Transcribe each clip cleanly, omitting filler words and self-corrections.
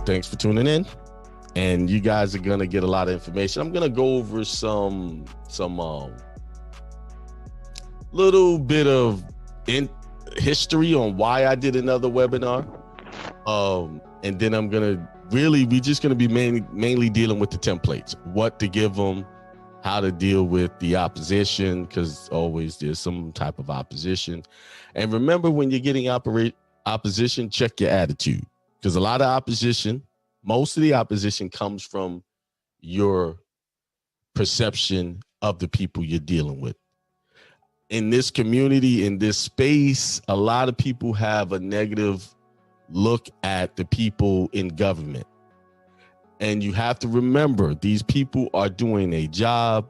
thanks for tuning in. And you guys are gonna get a lot of information. I'm gonna go over some little bit of history on why I did another webinar. And then I'm gonna we're just gonna be mainly dealing with the templates, what to give them, how to deal with the opposition, because always there's some type of opposition. And remember, when you're getting opposition, check your attitude, because a lot of opposition, most of the opposition comes from your perception of the people you're dealing with. In this community, in this space, a lot of people have a negative look at the people in government. And you have to remember, these people are doing a job.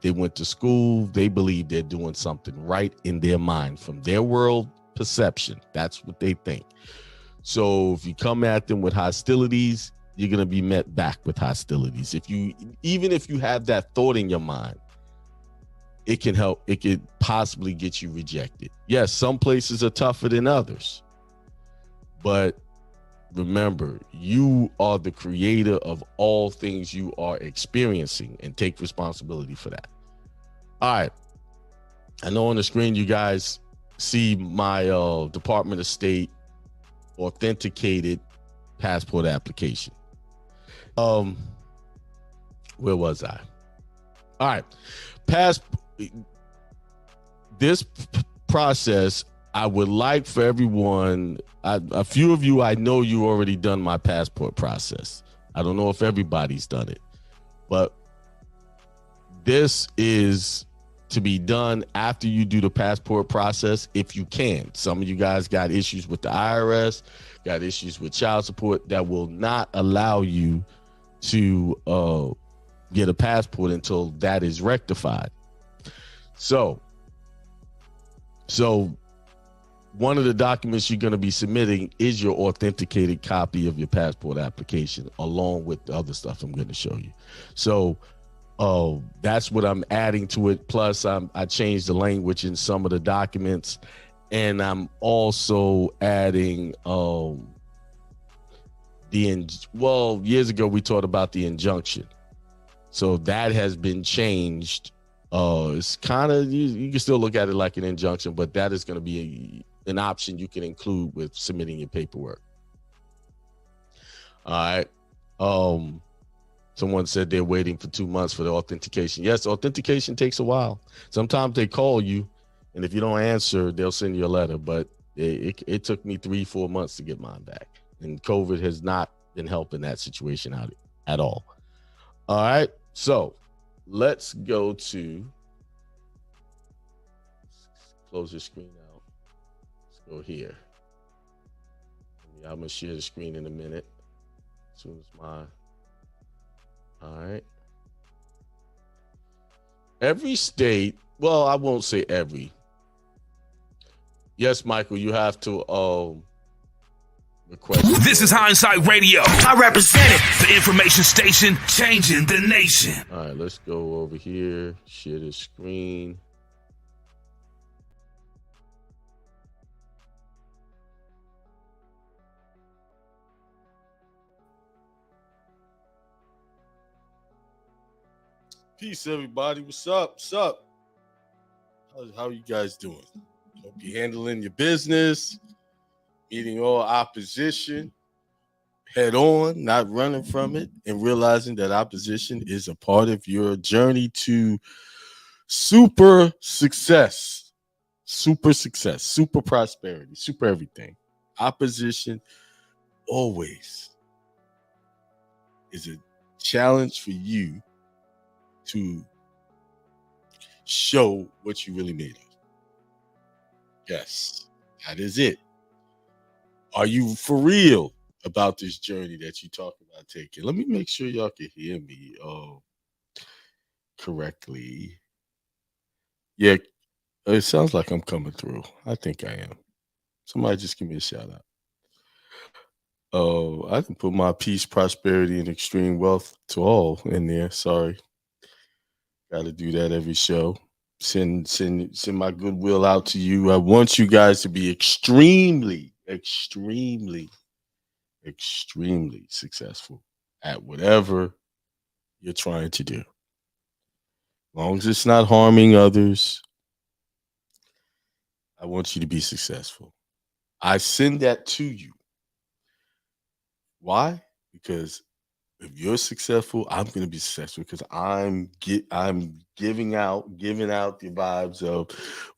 They went to school. They believe they're doing something right in their mind, from their world perception. That's what they think. So if you come at them with hostilities, you're going to be met back with hostilities. Even if you have that thought in your mind, it can help. It could possibly get you rejected. Yes, some places are tougher than others, but remember, you are the creator of all things you are experiencing, and take responsibility for that. All right. I know on the screen you guys see my Department of State authenticated passport application. Where was I? All right. This process, I would like for everyone, a few of you, I know you already done my passport process. I don't know if everybody's done it, but this is to be done after you do the passport process, if you can. Some of you guys got issues with the IRS, got issues with child support that will not allow you to get a passport until that is rectified. So one of the documents you're going to be submitting is your authenticated copy of your passport application, along with the other stuff I'm going to show you. So that's what I'm adding to it. Plus, I changed the language in some of the documents, and I'm also adding years ago we talked about the injunction. So that has been changed. It's kind of, you can still look at it like an injunction, but that is going to be an option you can include with submitting your paperwork. All right. Someone said they're waiting for 2 months for the authentication. Yes, authentication takes a while. Sometimes they call you, and if you don't answer, they'll send you a letter. But it took me 3-4 months to get mine back, and COVID has not been helping that situation out at all. All right, so let's go to, close the screen out. Let's go here. I'm gonna share the screen in a minute. As soon as all right. Every state, well, I won't say every. Yes, Michael, you have to request. This is Hindsight Radio. I represent it. The information station changing the nation. All right, let's go over here, share the screen. Peace, everybody. What's up? What's up? How you guys doing? Hope you're handling your business, meeting all opposition head on, not running from it, and realizing that opposition is a part of your journey to super success, super prosperity, super everything. Opposition always is a challenge for you to show what you really made of. Yes, that is it. Are you for real about this journey that you talk about taking? Let me make sure y'all can hear me correctly. Yeah, it sounds like I'm coming through. I think I am. Somebody just give me a shout out. I can put my peace, prosperity, and extreme wealth to all in there. Sorry. Got to do that every show. Send my goodwill out to you. I want you guys to be extremely extremely successful at whatever you're trying to do. As long as it's not harming others, I want you to be successful. I send that to you. Why? Because if you're successful, I'm going to be successful because I'm giving out the vibes of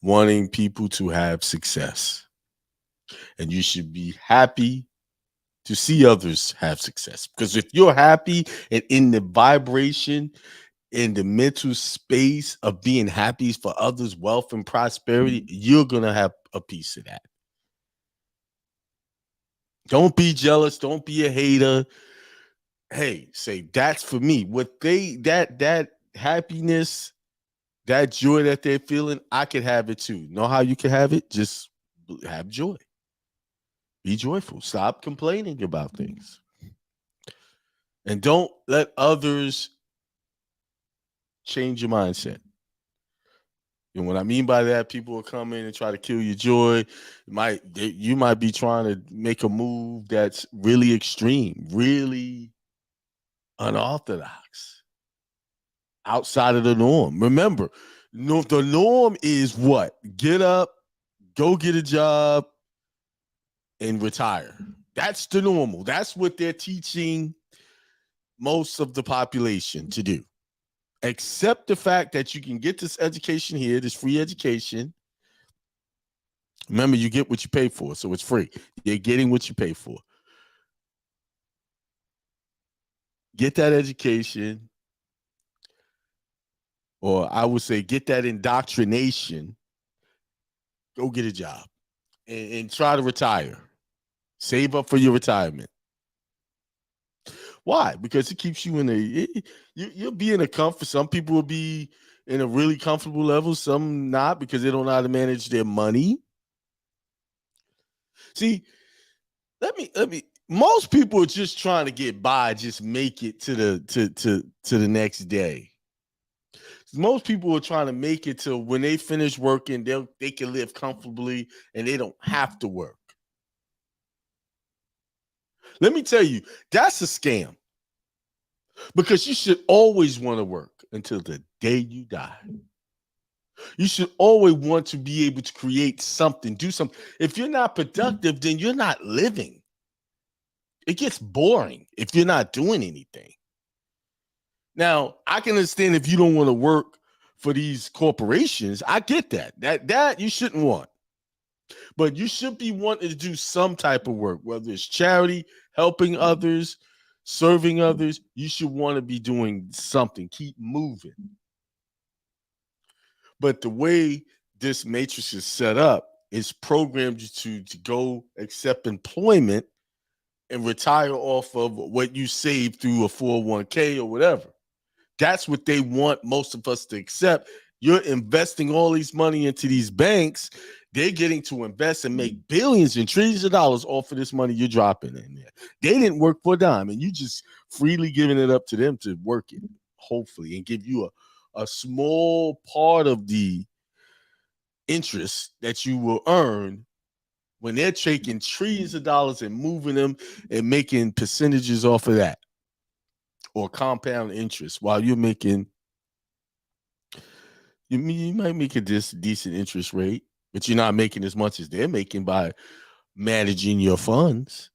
wanting people to have success. And you should be happy to see others have success. Because if you're happy and in the vibration, in the mental space of being happy for others' wealth and prosperity, you're going to have a piece of that. Don't be jealous. Don't be a hater. Hey, say that's for me. What that happiness, that joy that they're feeling, I could have it too. Know how you can have it? Just have joy. Be joyful. Stop complaining about things. And don't let others change your mindset. And what I mean by that, people will come in and try to kill your joy. You might be trying to make a move that's really extreme, really unorthodox, outside of the norm. Remember, the norm is what? Get up, go get a job, and retire. That's the normal. That's what they're teaching most of the population to do. Accept the fact that you can get this education here, this free education. Remember, you get what you pay for, so it's free. You're getting what you pay for. Get that education, or I would say get that indoctrination. Go get a job and try to retire. Save up for your retirement. Why? Because it keeps you in you'll be in a comfort. Some people will be in a really comfortable level, some not, because they don't know how to manage their money. See, let me most people are just trying to get by, just make it to the next day. Most people are trying to make it to when they finish working, they can live comfortably and they don't have to work. Let me tell you, that's a scam. Because you should always want to work until the day you die. You should always want to be able to create something, do something. If you're not productive, then you're not living. It gets boring if you're not doing anything. Now, I can understand if you don't want to work for these corporations. I get that. That you shouldn't want. But you should be wanting to do some type of work, whether it's charity, helping others, serving others. You should want to be doing something. Keep moving. But the way this matrix is set up is programmed you to go accept employment and retire off of what you saved through a 401k or whatever. That's what they want most of us to accept. You're investing all these money into these banks. They're getting to invest and make billions and trillions of dollars off of this money you're dropping in there. They didn't work for a dime, and you just freely giving it up to them to work it, hopefully, and give you a small part of the interest that you will earn when they're taking trillions of dollars and moving them and making percentages off of that, or compound interest, while you're making, you might make a decent interest rate, but you're not making as much as they're making by managing your funds.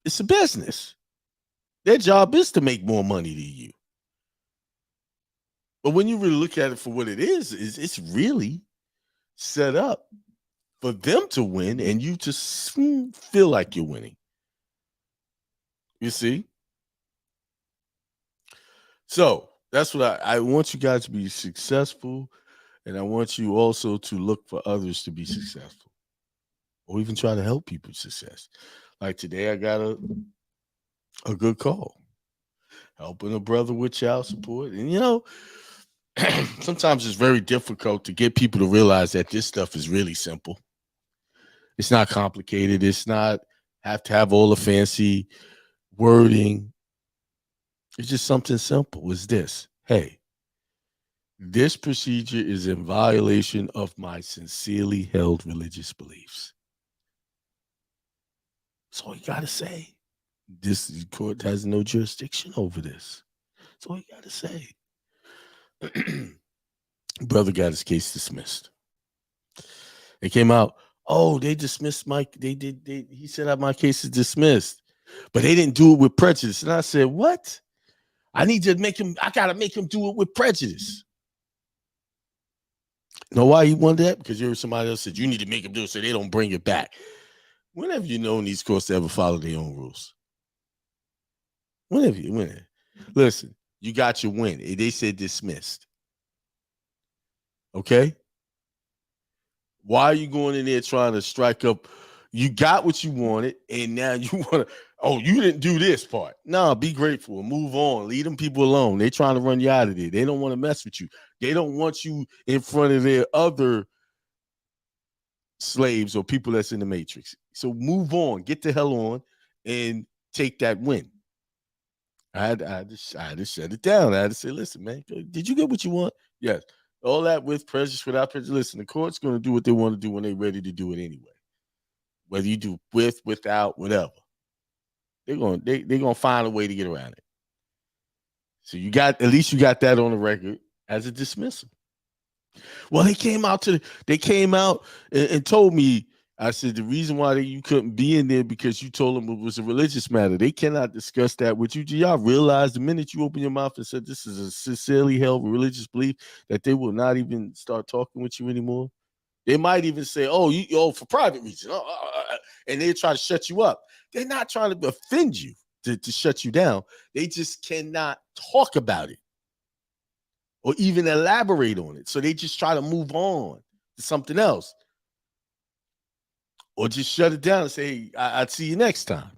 It's a business. Their job is to make more money than you. But when you really look at it for what it is it's really set up for them to win and you just feel like you're winning. You see? So that's what I want you guys to be successful, and I want you also to look for others to be successful, or even try to help people success. Like today, I got a good call, helping a brother with child support, and sometimes it's very difficult to get people to realize that this stuff is really simple. It's not complicated. It's not have to have all the fancy wording. It's just something simple. It's this. Hey, this procedure is in violation of my sincerely held religious beliefs. That's all you got to say. This court has no jurisdiction over this. That's all you got to say. Brother got his case dismissed. It came out, oh, they dismissed Mike. He said my case is dismissed, but they didn't do it with prejudice. And I said, what? I gotta make him do it with prejudice. You know why he wanted that? Because you heard somebody else said, you need to make him do it so they don't bring it back. When have you known these courts to ever follow their own rules? When have you? Listen, you got your win. They said dismissed. Okay? Why are you going in there trying to strike up? You got what you wanted, and now you want to, oh, you didn't do this part. No, be grateful and move on. Leave them people alone. They're trying to run you out of there. They don't want to mess with you. They don't want you in front of their other slaves or people that's in the matrix. So move on. Get the hell on and take that win. I had to shut it down. I had to say, listen, man, did you get what you want? Yes. All that with prejudice, without prejudice. Listen, the court's going to do what they want to do when they're ready to do it anyway. Whether you do with, without, whatever. They're gonna find a way to get around it. So at least you got that on the record as a dismissal. Well, they came out and told me, I said, the reason why you couldn't be in there because you told them it was a religious matter. They cannot discuss that with you. Do y'all realize the minute you open your mouth and said this is a sincerely held religious belief that they will not even start talking with you anymore? They might even say, for private reasons. And they try to shut you up. They're not trying to offend you to shut you down. They just cannot talk about it or even elaborate on it. So they just try to move on to something else. Or just shut it down and say, hey, I'll see you next time.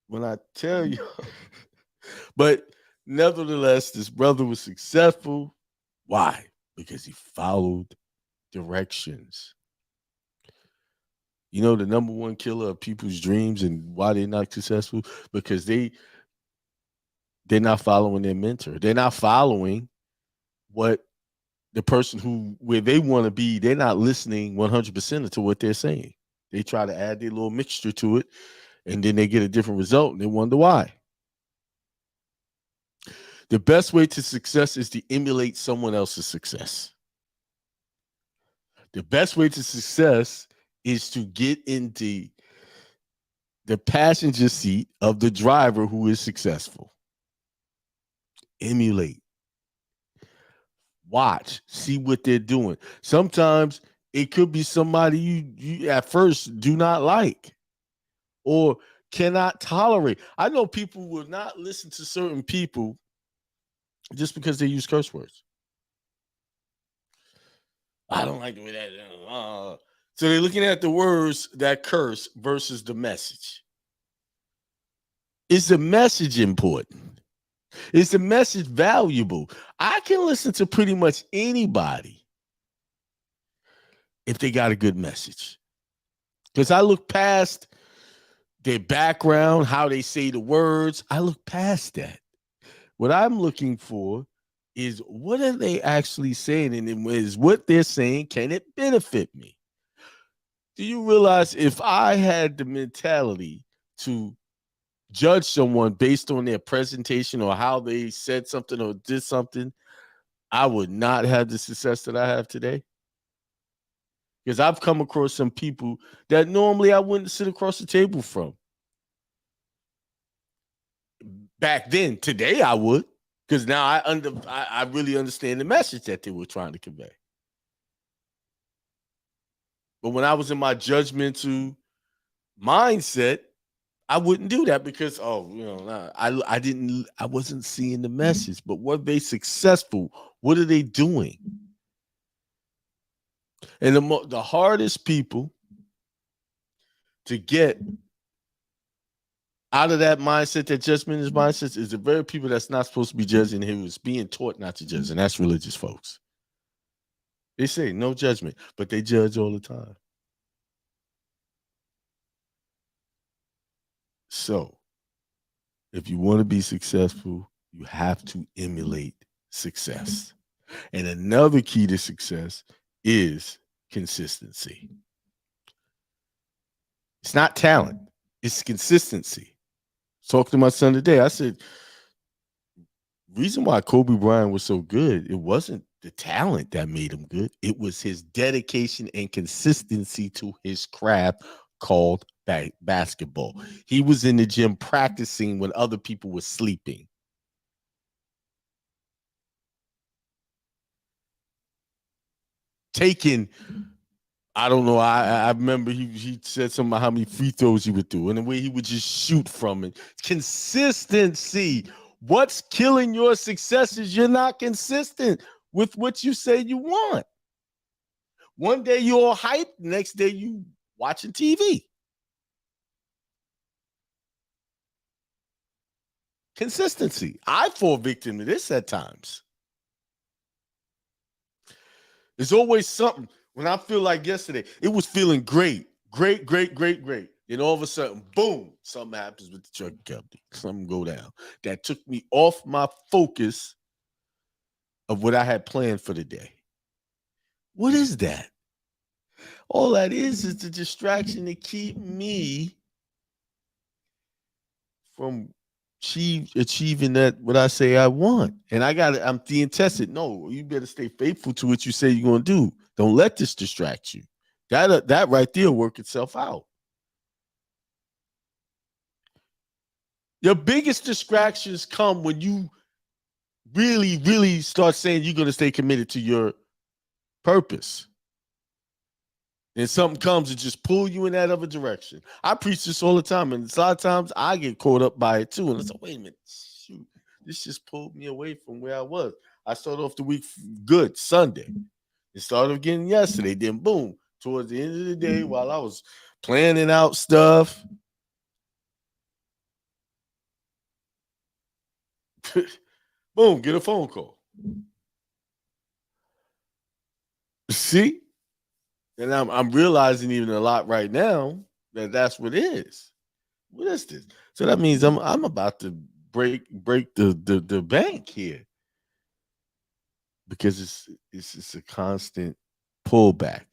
When I tell you. But nevertheless, this brother was successful. Why? Because he followed directions. You know, the number one killer of people's dreams and why they're not successful? Because they're not following their mentor. They're not following what the person where they want to be. They're not listening 100% to what they're saying. They try to add their little mixture to it, and then they get a different result, and they wonder why. The best way to success is to emulate someone else's success. The best way to success is to get into the passenger seat of the driver who is successful. Emulate. Watch. See what they're doing. Sometimes it could be somebody you at first do not like or cannot tolerate. I know people will not listen to certain people just because they use curse words. I don't like the way that. So they're looking at the words that curse versus the message. Is the message important? Is the message valuable? I can listen to pretty much anybody if they got a good message. Because I look past their background, how they say the words. I look past that. What I'm looking for is what are they actually saying? And is what they're saying, can it benefit me? Do you realize if I had the mentality to judge someone based on their presentation or how they said something or did something, I would not have the success that I have today? Because I've come across some people that normally I wouldn't sit across the table from. Back then, today I would, because now I really understand the message that they were trying to convey. But when I was in my judgmental mindset, I wouldn't do that because, I wasn't seeing the message. But were they successful? What are they doing? And the hardest people to get out of that mindset, that judgment is mindset, is the very people that's not supposed to be judging, who is being taught not to judge, and that's religious folks. They say no judgment, but they judge all the time. So, if you want to be successful, you have to emulate success. And another key to success is consistency. It's not talent. It's consistency. Talked to my son today. I said, reason why Kobe Bryant was so good, it wasn't the talent that made him good. It was his dedication and consistency to his craft called basketball. He was in the gym practicing when other people were sleeping. Taking, I don't know. I remember he said something about how many free throws he would do and the way he would just shoot from it. Consistency. What's killing your success is you're not consistent with what you say you want. One day you're all hyped, next day you watching TV. Consistency. I fall victim to this at times. There's always something. When I feel like yesterday, it was feeling great. Then all of a sudden, boom, something happens with the trucking company. Something go down. That took me off my focus of what I had planned for the day. What is that? All that is the distraction to keep me from achieving that what I say I want. And I'm being tested. No, you better stay faithful to what you say you're gonna do. Don't let this distract you. That right there will work itself out. Your biggest distractions come when you really, really start saying you're gonna stay committed to your purpose. And something comes and just pull you in that other direction. I preach this all the time, and a lot of times I get caught up by it too. And it's like, wait a minute, shoot, this just pulled me away from where I was. I started off the week good, Sunday. It started again yesterday. Then boom, towards the end of the day, while I was planning out stuff, boom, get a phone call. See? And I'm realizing even a lot right now that that's what it is. What is this? So that means I'm about to break the bank here because it's a constant pullback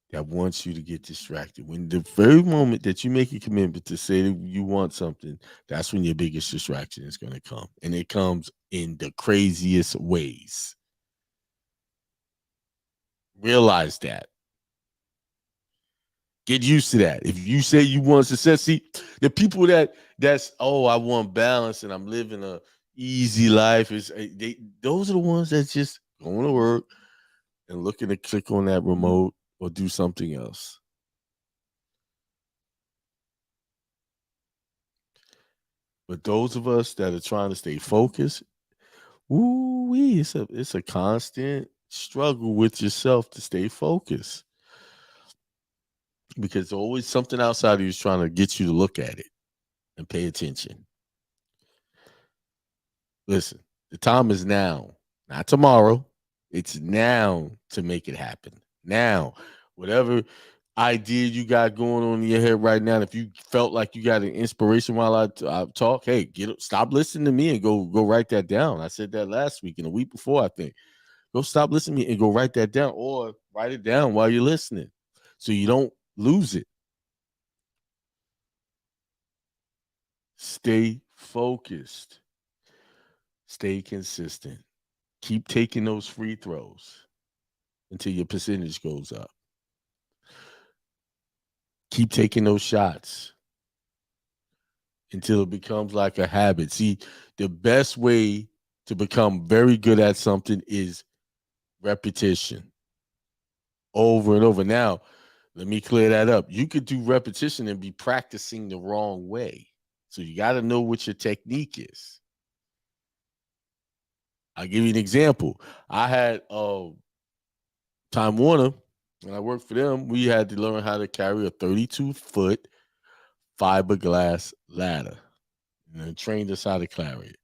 that wants you to get distracted. When the very moment that you make a commitment to say that you want something, that's when your biggest distraction is going to come, and it comes in the craziest ways. Realize that. Get used to that. If you say you want success, see the people that's I want balance and I'm living a easy life. Those are the ones that just going to work and looking to click on that remote or do something else. But those of us that are trying to stay focused, it's a constant struggle with yourself to stay focused. Because there's always something outside of you is trying to get you to look at it and pay attention. Listen, the time is now, not tomorrow. It's now to make it happen. Now, whatever idea you got going on in your head right now, if you felt like you got an inspiration while I talk, hey, stop listening to me and go write that down. I said that last week and a week before, I think. Go stop listening to me and go write that down, or write it down while you're listening so you don't lose it. Stay focused. Stay consistent. Keep taking those free throws until your percentage goes up. Keep taking those shots until it becomes like a habit. See, the best way to become very good at something is repetition. Over and over. Now, let me clear that up. You could do repetition and be practicing the wrong way. So you got to know what your technique is. I'll give you an example. I had Time Warner, when I worked for them, we had to learn how to carry a 32-foot fiberglass ladder. And trained us how to carry it.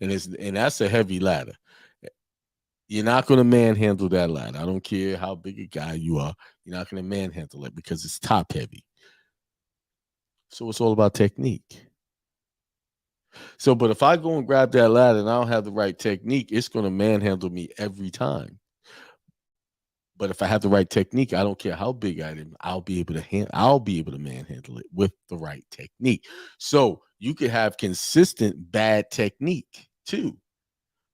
And that's a heavy ladder. You're not going to manhandle that ladder. I don't care how big a guy you are. You're not going to manhandle it because it's top heavy. So it's all about technique. So, but if I go and grab that ladder and I don't have the right technique, it's going to manhandle me every time. But if I have the right technique, I don't care how big I am, I'll be able to manhandle it with the right technique. So you could have consistent bad technique too.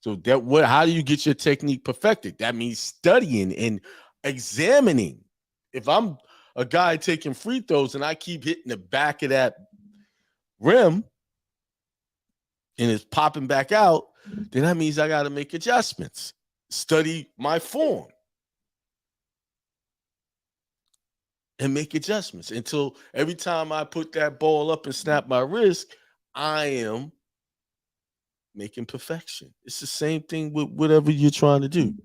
So how do you get your technique perfected? That means studying and examining. If I'm a guy taking free throws and I keep hitting the back of that rim and it's popping back out, then that means I got to make adjustments. Study my form and make adjustments until every time I put that ball up and snap my wrist, I am making perfection. It's the same thing with whatever you're trying to do.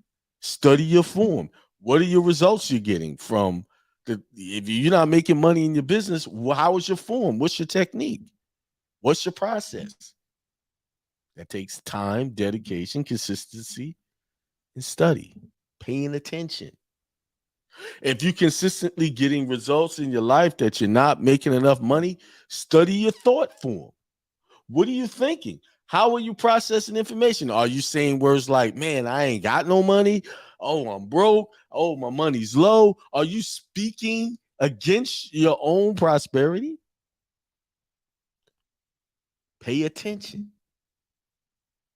Study your form. What are your results you're getting from if you're not making money in your business, how is your form? What's your technique? What's your process? That takes time, dedication, consistency, and study, paying attention. If you're consistently getting results in your life that you're not making enough money, study your thought form. What are you thinking? How are you processing information? Are you saying words like, man, I ain't got no money? Oh, I'm broke. Oh, my money's low. Are you speaking against your own prosperity? Pay attention.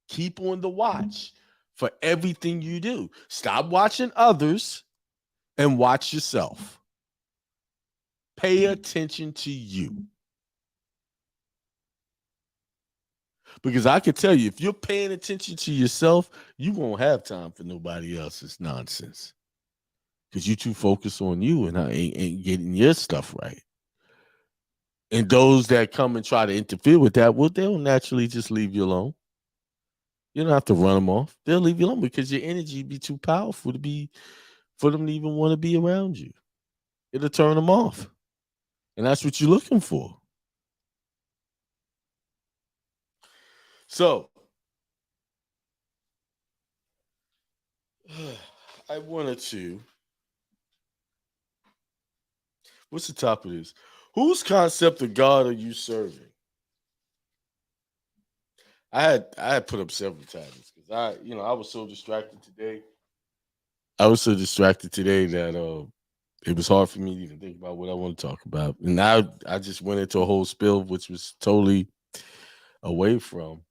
Keep on the watch for everything you do. Stop watching others and watch yourself. Pay attention to you. Because I can tell you, if you're paying attention to yourself, you won't have time for nobody else's nonsense. Because you're too focused on you and ain't getting your stuff right. And those that come and try to interfere with that, well, they'll naturally just leave you alone. You don't have to run them off. They'll leave you alone because your energy be too powerful for them to even want to be around you. It'll turn them off. And that's what you're looking for. So, I wanted to. What's the top of this? Whose concept of God are you serving? I had put up several titles because I was so distracted today. That it was hard for me to even think about what I want to talk about. And now I just went into a whole spill, which was totally away from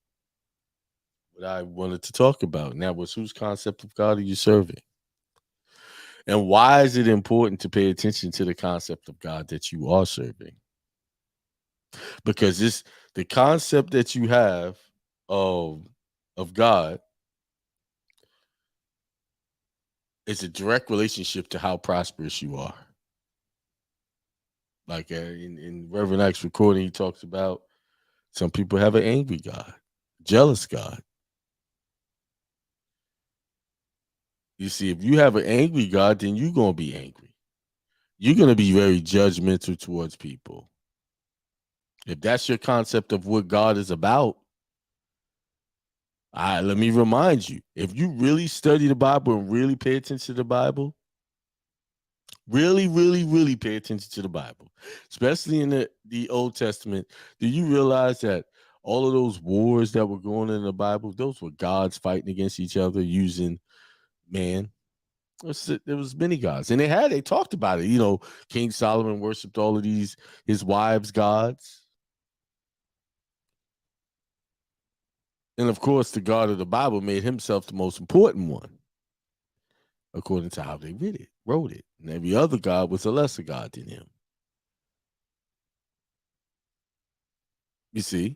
what I wanted to talk about. And that was, whose concept of God are you serving? And why is it important to pay attention to the concept of God that you are serving? Because the concept that you have of God is a direct relationship to how prosperous you are. Like in Reverend Ike's recording, he talks about some people have an angry God, jealous God. You see, if you have an angry God, then you're going to be angry. You're going to be very judgmental towards people. If that's your concept of what God is about, let me remind you, if you really study the Bible and really pay attention to the Bible, really, really, really pay attention to the Bible, especially in the Old Testament, do you realize that all of those wars that were going on in the Bible, those were gods fighting against each other using man? There was many gods, and they talked about it. King Solomon worshipped all of his wives' gods. And of course, the God of the Bible made himself the most important one, according to how they wrote it. And every other God was a lesser God than him. You see?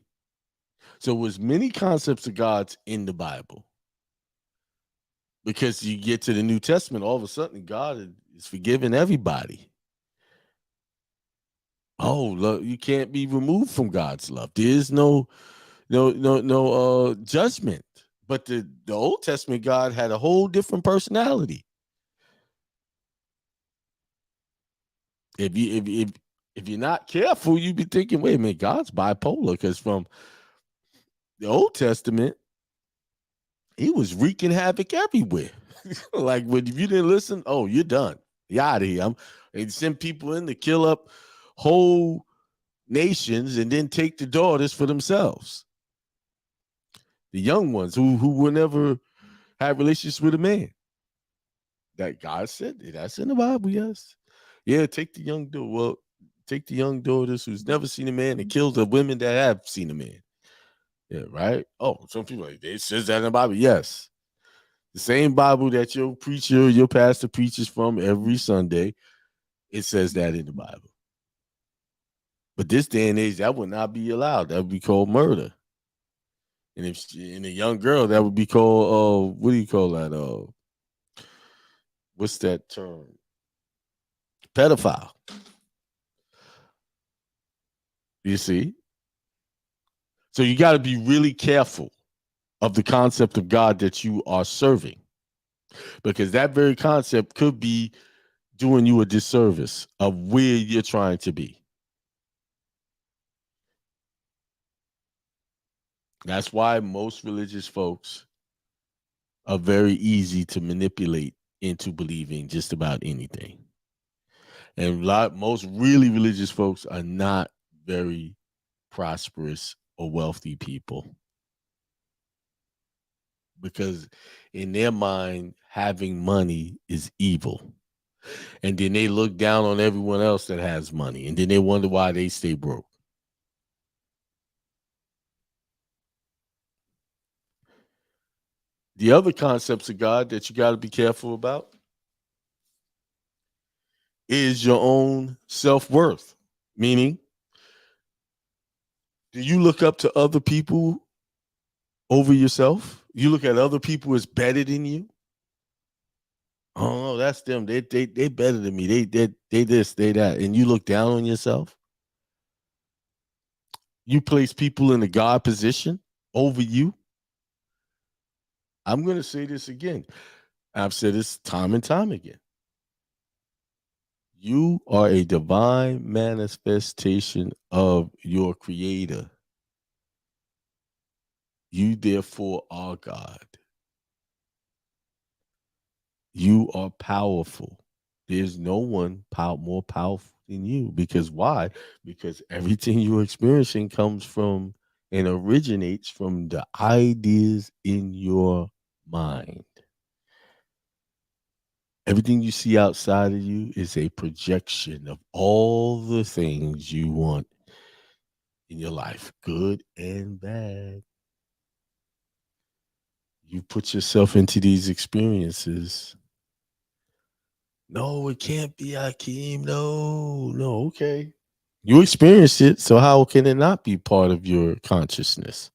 So there's many concepts of gods in the Bible. Because you get to the New Testament, all of a sudden God is forgiving everybody. Oh, look, you can't be removed from God's love. There is no judgment. But the Old Testament God had a whole different personality. If you're not careful, you'd be thinking, wait a minute, God's bipolar, because from the Old Testament, he was wreaking havoc everywhere. Like, if you didn't listen, oh, you're done. You're out of here. They send people in to kill up whole nations and then take the daughters for themselves. The young ones who will never have relationships with a man. That God said that's in the Bible, yes. Yeah, take the young daughter. Well, take the young daughters who's never seen a man and kill the women that have seen a man. Yeah, right. Oh, some people it says that in the Bible. Yes, the same Bible that your preacher, your pastor preaches from every Sunday. It says that in the Bible. But this day and age, that would not be allowed. That would be called murder. And if in a young girl, that would be called what do you call that? What's that term? Pedophile. You see? So you got to be really careful of the concept of God that you are serving, because that very concept could be doing you a disservice of where you're trying to be. That's why most religious folks are very easy to manipulate into believing just about anything. And most really religious folks are not very prosperous or wealthy people, because in their mind, having money is evil. And then they look down on everyone else that has money, and then they wonder why they stay broke. The other concepts of God that you got to be careful about is your own self-worth. Meaning, do you look up to other people over yourself? You look at other people as better than you? Oh no, that's them. They better than me. They this, they that. And you look down on yourself. You place people in the God position over you. I'm going to say this again. I've said this time and time again. You are a divine manifestation of your creator. You therefore are God. You are powerful. There's no one more powerful than you. Because why? Because everything you're experiencing comes from and originates from the ideas in your mind. Everything you see outside of you is a projection of all the things you want in your life, good and bad. You put yourself into these experiences. No, it can't be Hakeem. No, okay. You experienced it, so how can it not be part of your consciousness?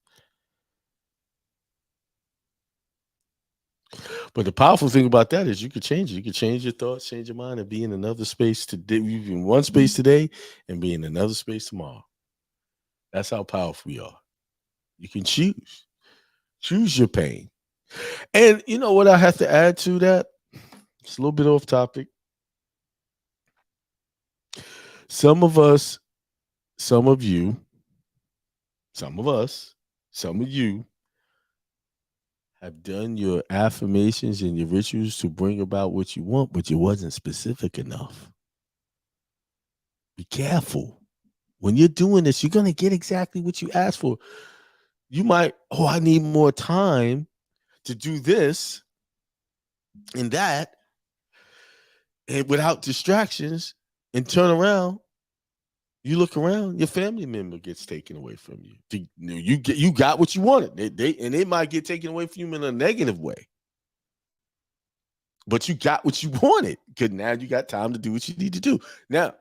But the powerful thing about that is you could change it. You could change your thoughts, change your mind, and be in another space today. You be in one space today and be in another space tomorrow. That's how powerful we are. You can choose. Choose your pain. And you know what I have to add to that? It's a little bit off topic. Some of us, some of you, some of us, some of you have done your affirmations and your rituals to bring about what you want, but you wasn't specific enough. Be careful. When you're doing this, you're going to get exactly what you asked for. You might, I need more time to do this and that, and without distractions, and turn around. You look around, your family member gets taken away from you. You got what you wanted. They might get taken away from you in a negative way. But you got what you wanted, because now you got time to do what you need to do. Now,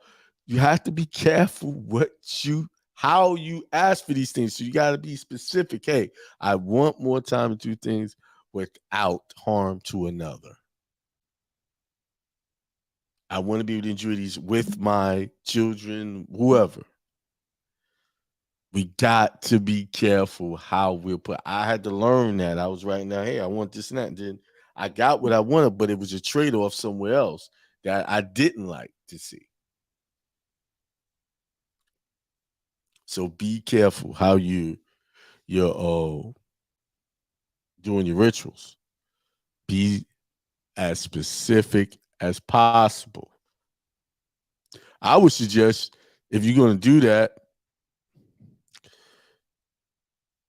you have to be careful how you ask for these things. So you got to be specific. Hey, I want more time to do things without harm to another. I want to be able to enjoy these with my children, whoever. We got to be careful how we'll put. I had to learn that. I was writing down, hey, I want this and that. And then I got what I wanted, but it was a trade-off somewhere else that I didn't like to see. So be careful how you're doing your rituals. Be as specific as possible. I would suggest, if you're going to do that,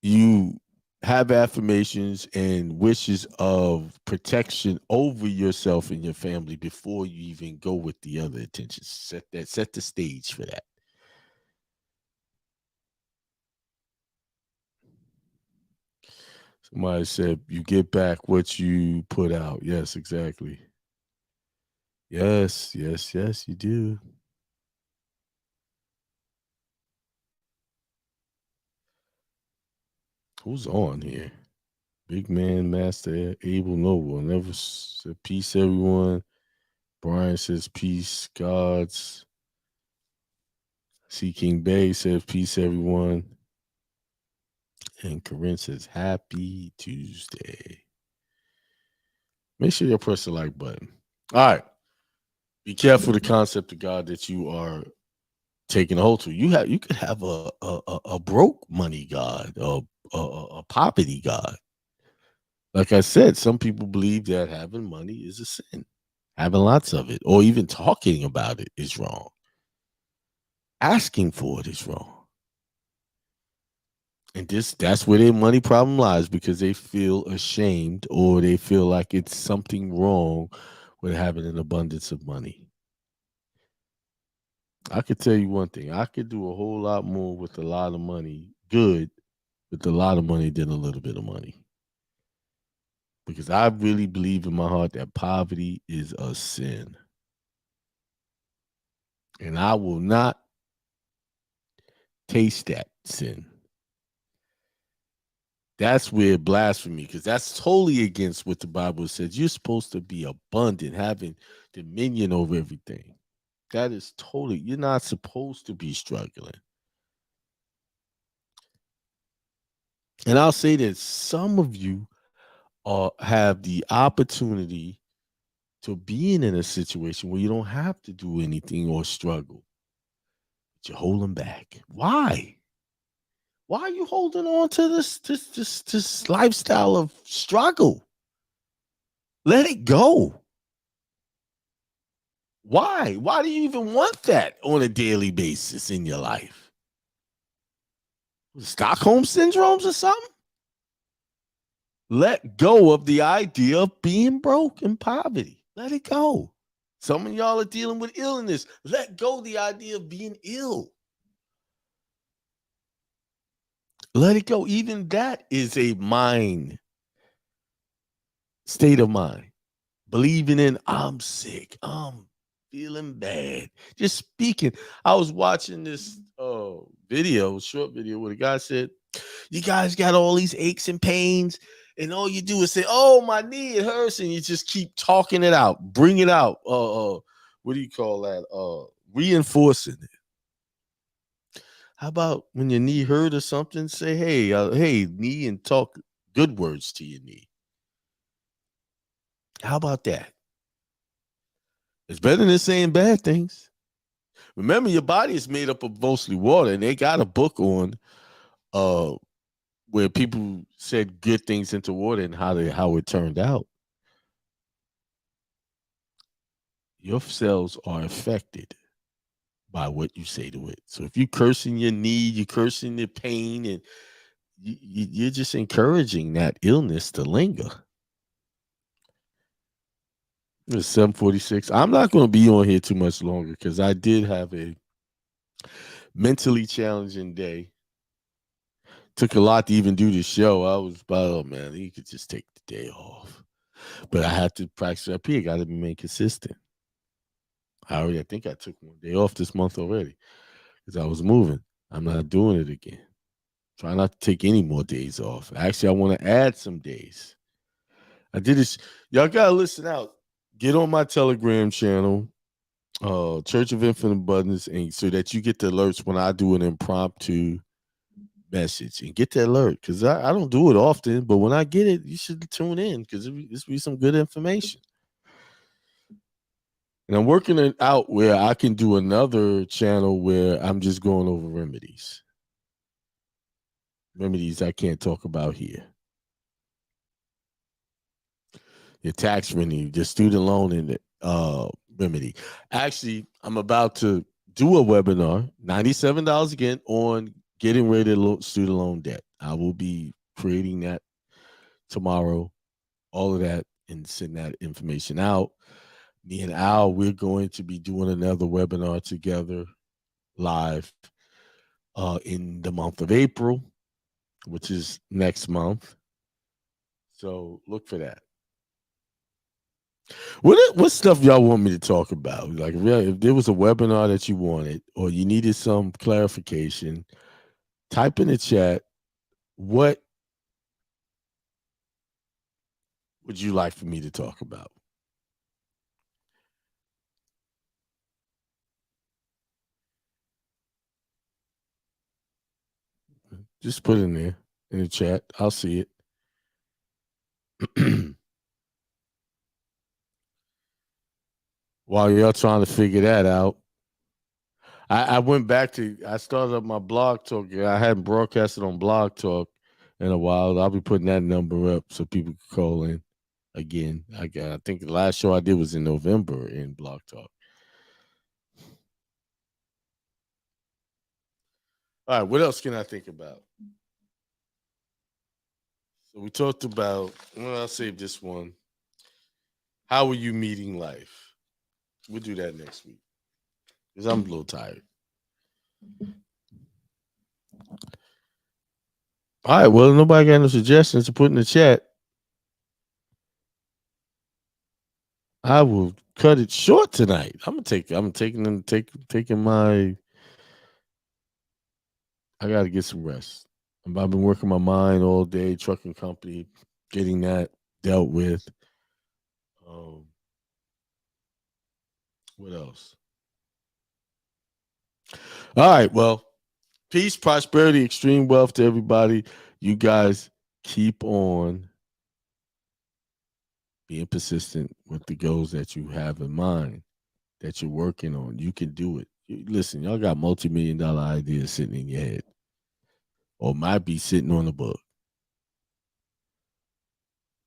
you have affirmations and wishes of protection over yourself and your family before you even go with the other intentions. Set the stage for that. Somebody said you get back what you put out. Yes, exactly. Yes, you do. Who's on here? Big Man Master Abel Noble. Never said peace, everyone. Brian says peace, gods. C King Bay says peace, everyone. And Corinne says happy Tuesday. Make sure you press the like button. All right. Be careful the concept of God that you are taking a hold to. You could have a broke money God, a poverty God. Like I said, some people believe that having money is a sin. Having lots of it, or even talking about it, is wrong. Asking for it is wrong. And that's where their money problem lies, because they feel ashamed or they feel like it's something wrong with having an abundance of money. I could tell you one thing. I could do a whole lot more with a lot of money, good, with a lot of money than a little bit of money. Because I really believe in my heart that poverty is a sin. And I will not taste that sin. That's where blasphemy, because that's totally against what the Bible says. You're supposed to be abundant, having dominion over everything. That is totally, you're not supposed to be struggling. And I'll say that some of you have the opportunity to be in a situation where you don't have to do anything or struggle. But you're holding back. Why? Why are you holding on to this lifestyle of struggle? Let it go. Why? Why do you even want that on a daily basis in your life? Stockholm syndromes or something? Let go of the idea of being broke and poverty. Let it go. Some of y'all are dealing with illness. Let go of the idea of being ill. Let it go. Even that is a mind state of mind. Believing in, I'm sick, I'm feeling bad. Just speaking. I was watching this short video where the guy said, you guys got all these aches and pains, and all you do is say, oh, my knee, it hurts, and you just keep talking it out, bring it out. What do you call that? Reinforcing it. How about when your knee hurt or something, say, hey, knee, and talk good words to your knee. How about that? It's better than saying bad things. Remember, your body is made up of mostly water, and they got a book on where people said good things into water and how it turned out. Your cells are affected by what you say to it. So if you're cursing your knee, you're cursing the pain, and you're just encouraging that illness to linger. It's 7:46. I'm not going to be on here too much longer because I did have a mentally challenging day. Took a lot to even do the show. I was about, oh man, you could just take the day off. But I had to practice up here. Got to remain consistent. I think I took one day off this month already because I was moving. I'm not doing it again. Try not to take any more days off. Actually, I want to add some days. I did this. Y'all got to listen out. Get on my Telegram channel, Church of Infinite Abundance, and so that you get the alerts when I do an impromptu message, and get the alert, because I don't do it often, but when I get it, you should tune in because this be some good information. And I'm working it out where I can do another channel where I'm just going over remedies I can't talk about here. Your tax remedy, the student loan and remedy. Actually, I'm about to do a webinar, $97 again, on getting rid of student loan debt. I will be creating that tomorrow, all of that, and send that information out. Me and Al, we're going to be doing another webinar together live in the month of April, which is next month. So look for that. What stuff y'all want me to talk about? Like if there was a webinar that you wanted or you needed some clarification, type in the chat. What would you like for me to talk about? Just put it in there in the chat. I'll see it. While y'all trying to figure that out, I went back to, I started up my blog talk. I hadn't broadcasted on Blog Talk in a while. I'll be putting that number up so people can call in again. I think the last show I did was in November in Blog Talk. All right, what else can I think about? So we talked about, well, I'll save this one. How are you meeting life? We'll do that next week because I'm a little tired. All right, well, nobody got no suggestions to put in the chat. I will cut it short tonight. I'm taking my. I got to get some rest. I've been working my mind all day, trucking company, getting that dealt with. What else? All right. Well, peace, prosperity, extreme wealth to everybody. You guys keep on being persistent with the goals that you have in mind, that you're working on. You can do it. Listen, y'all got multi-million-dollar ideas sitting in your head or might be sitting on a book.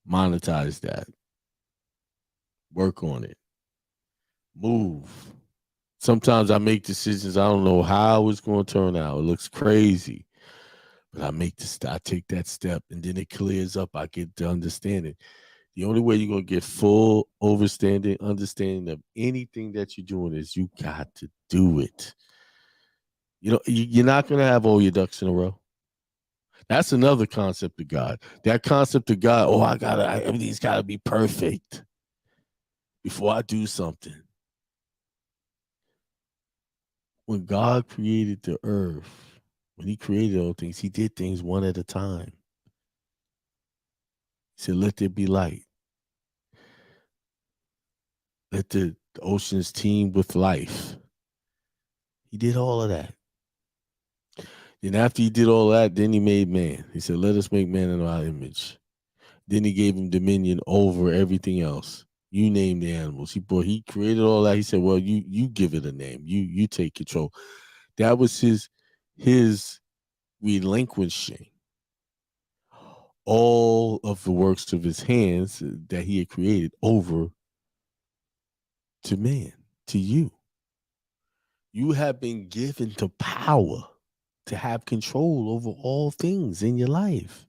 Monetize that. Work on it. Move. Sometimes I make decisions. I don't know how it's going to turn out. It looks crazy. But I take that step and then it clears up. I get to understand it. The only way you're going to get full understanding of anything that you're doing is you got to do it. You know, you're not going to have all your ducks in a row. That's another concept of God. That concept of God, everything's got to be perfect before I do something. When God created the earth, when he created all things, he did things one at a time. He said, let there be light. Let the oceans teem with life. He did all of that. Then after he did all that, then he made man. He said, let us make man in our image. Then he gave him dominion over everything else. You name the animals. He created all that. He said, well, you give it a name. You take control. That was his relinquishing all of the works of his hands that he had created over to man, to you. You have been given the power to have control over all things in your life.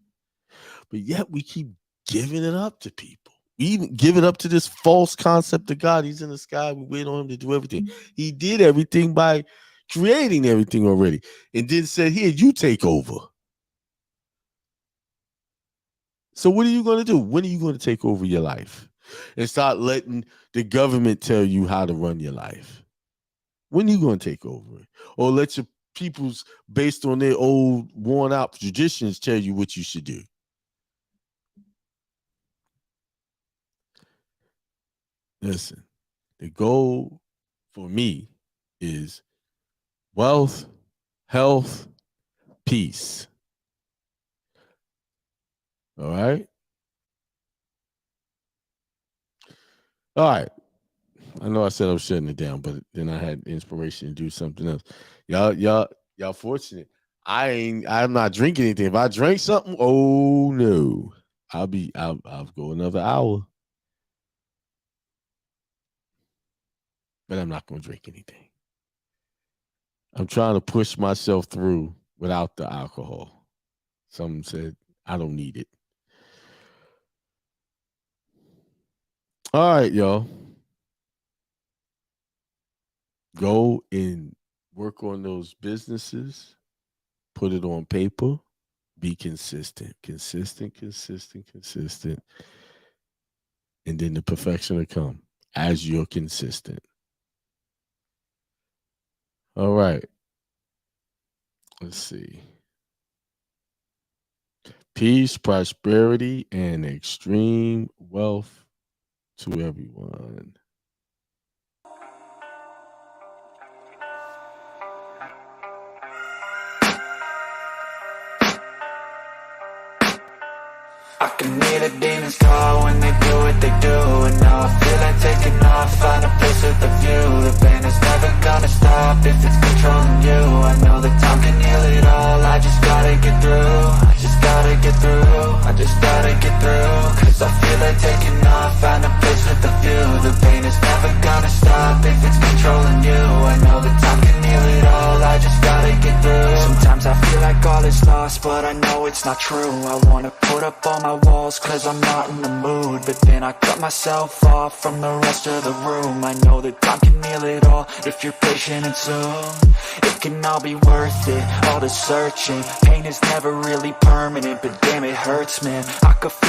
But yet we keep giving it up to people. We even give it up to this false concept of God. He's in the sky. We wait on him to do everything. He did everything by creating everything already. And then said, here, you take over. So what are you going to do? When are you going to take over your life and start letting the government tell you how to run your life? When are you going to take over it? Or let your peoples, based on their old worn out traditions, tell you what you should do? Listen, the goal for me is wealth, health, peace. All right? All right. I know I said I was shutting it down, but then I had inspiration to do something else. Y'all fortunate. I'm not drinking anything. If I drink something, oh no. I'll go another hour. But I'm not gonna drink anything. I'm trying to push myself through without the alcohol. Some said I don't need it. All right, y'all. Go and work on those businesses. Put it on paper. Be consistent. Consistent. And then the perfection will come as you're consistent. All right. Let's see. Peace, prosperity, and extreme wealth to everyone. I can hear the demons call when they do what they do. And now I feel like taking off, find a place with a view. The pain is never gonna stop if it's controlling you. I know that time can heal it all, I just gotta get through. I just gotta get through, I just gotta get through. Cause I feel like taking off, find a place with a view. The pain is never gonna stop if it's controlling you. I know that time can heal it all, I just gotta get through. Sometimes I feel like all is lost, but I know it's not true. I wanna put up all my walls cause I'm not in the mood, but then I cut myself off from the rest of the room. I know that time can heal it all if you're patient and soon it can all be worth it, all the searching. Pain is never really permanent, but damn it hurts, man. I could feel